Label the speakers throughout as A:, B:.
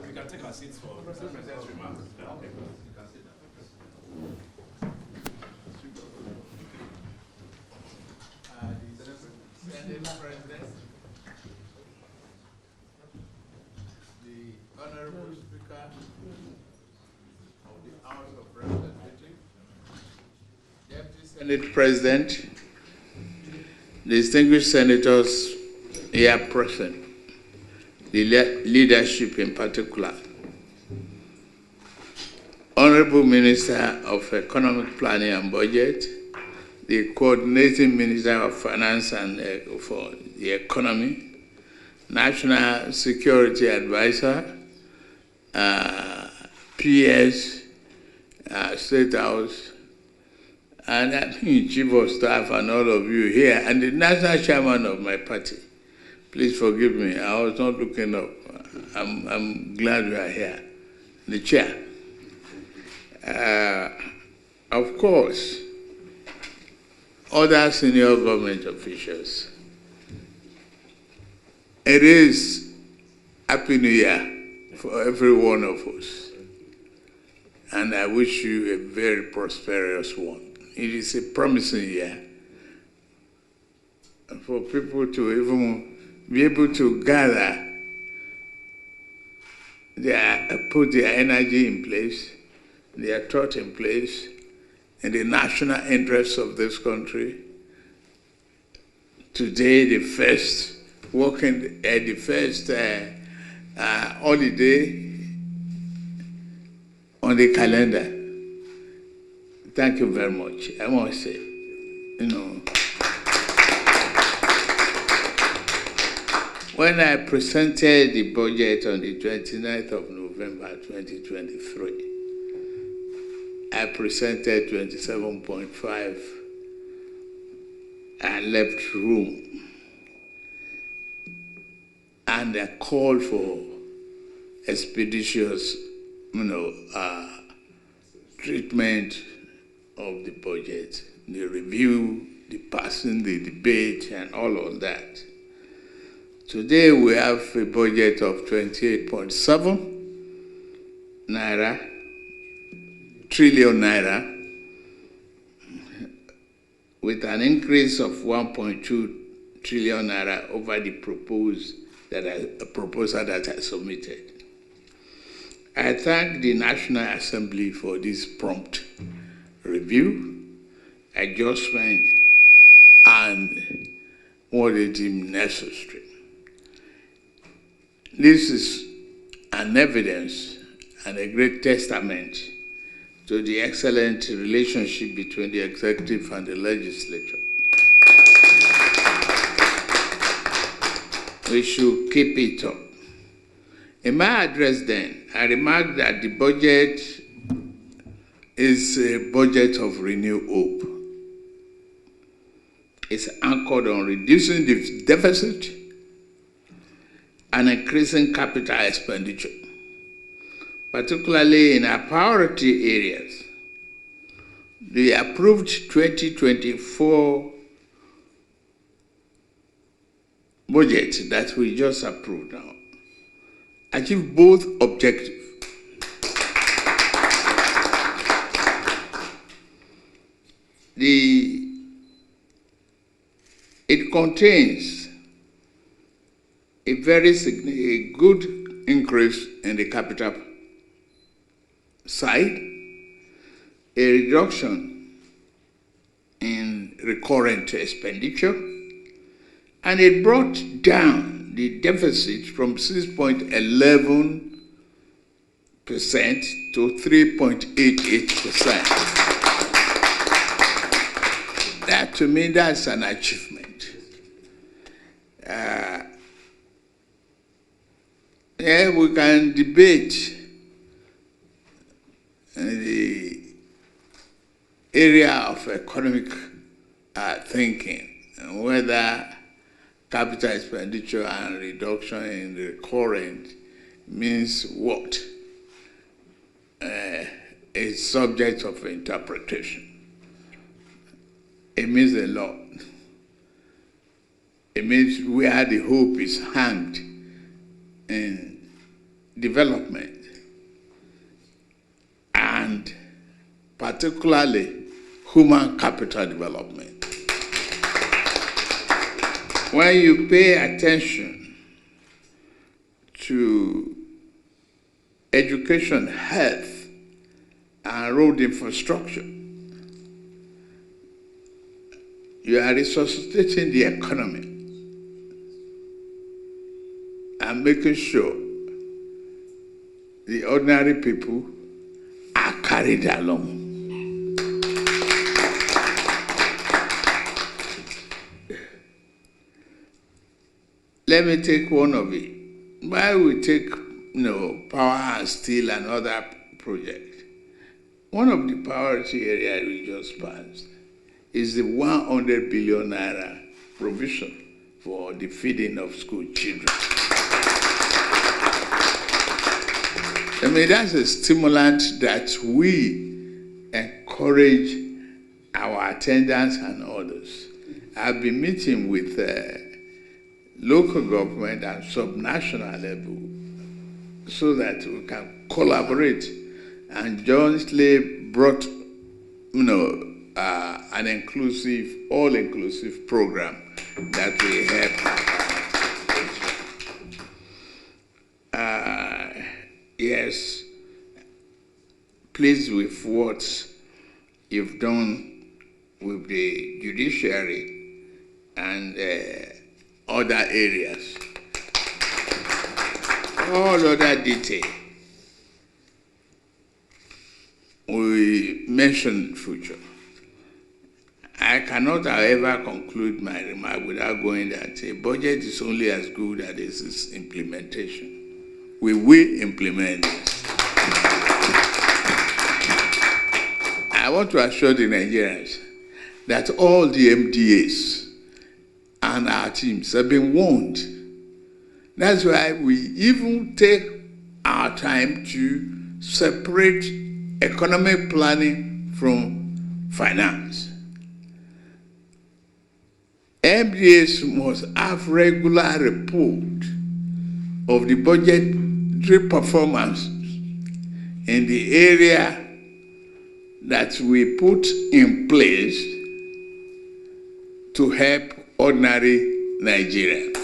A: We can take our seats for Mr. President's remarks. Senate President, the Honorable Speaker of the House of Representatives, Deputy Senate President, distinguished senators here present, the leadership in particular, Honorable Minister of Economic Planning and Budget, the Coordinating Minister of Finance and for the Economy, National Security Advisor, PS, State House, and I think Chief of Staff and all of you here, and the National Chairman of my party. Please forgive me, I was not looking up. I'm glad you are here. The chair. Of course, other senior government officials. It is Happy New Year for every one of us. And I wish you a very prosperous one. It is a promising year for people to even be able to gather, put their energy in place, their thought in place, in the national interests of this country. Today, the first holiday on the calendar. Thank you very much. I want to say, when I presented the budget on the 29th of November 2023, I presented 27.5 and left room. And I called for expeditious, treatment of the budget, the review, the passing, the debate, and all of that. Today we have a budget of 28.7 trillion naira, with an increase of 1.2 trillion naira over the proposal that I submitted. I thank the National Assembly for this prompt review, adjustment, and what they deem necessary. This is an evidence and a great testament to the excellent relationship between the executive and the legislature. We should keep it up. In my address then, I remarked that the budget is a budget of renewed hope. It's anchored on reducing the deficit and increasing capital expenditure, particularly in our priority areas. The approved 2024 budget that we just approved now achieve both objectives. It contains a very good increase in the capital side, a reduction in recurrent expenditure, and it brought down the deficit from 6.11% to 3.88%. That, to me, that's an achievement. Yeah, we can debate the area of economic thinking, whether capital expenditure and reduction in the recurrent means what. It's subject of interpretation. It means a lot. It means where the hope is hanged in development, and particularly human capital development. When you pay attention to education, health, and road infrastructure, you are resuscitating the economy and making sure the ordinary people are carried along. Let me take one of it. Why we take power and steel and other projects? One of the priority areas we just passed is the 100 billion naira provision for the feeding of school children. I mean, that's a stimulant that we encourage our attendants and others. I've been meeting with local government and subnational level so that we can collaborate and jointly brought an inclusive, all-inclusive program that we have. Yes, pleased with what you've done with the judiciary and other areas. All other detail we mentioned future. I cannot, however, conclude my remark without going that a budget is only as good as its implementation. We will implement this. I want to assure the Nigerians that all the MDAs and our teams have been warned. That's why we even take our time to separate economic planning from finance. MDAs must have regular report of the budgetary performance in the area that we put in place to help ordinary Nigerians.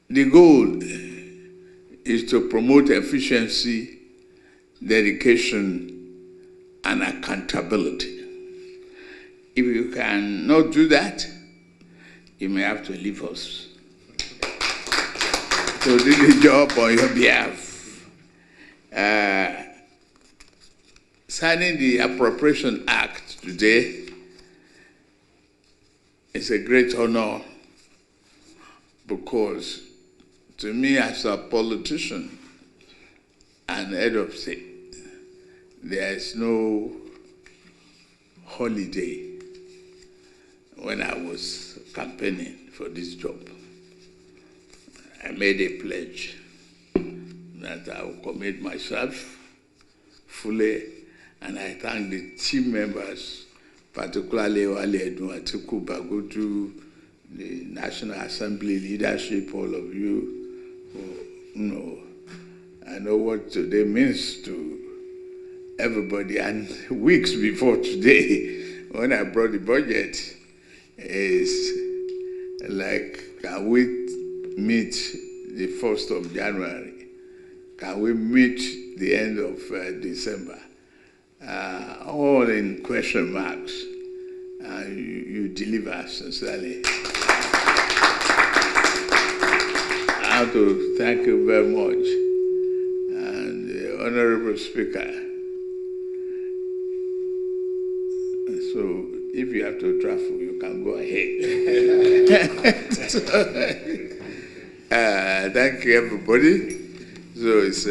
A: The goal is to promote efficiency, dedication, and accountability. If you cannot do that, you may have to leave us to do the job on your behalf. Signing the Appropriation Act today is a great honor because to me as a politician and head of state, there is no holiday when I was campaigning for this job. I made a pledge that I will commit myself fully, and I thank the team members, particularly Wale Edun Atiku Bagudu, the National Assembly leadership, all of you, who, I know what today means to everybody. And weeks before today, when I brought the budget, is like, can we meet the 1st of January? Can we meet the end of December? All in question marks. You deliver sincerely. I have to thank you very much. And the Honorable Speaker. So if you have to travel, you can go ahead. So, thank you, everybody. So it's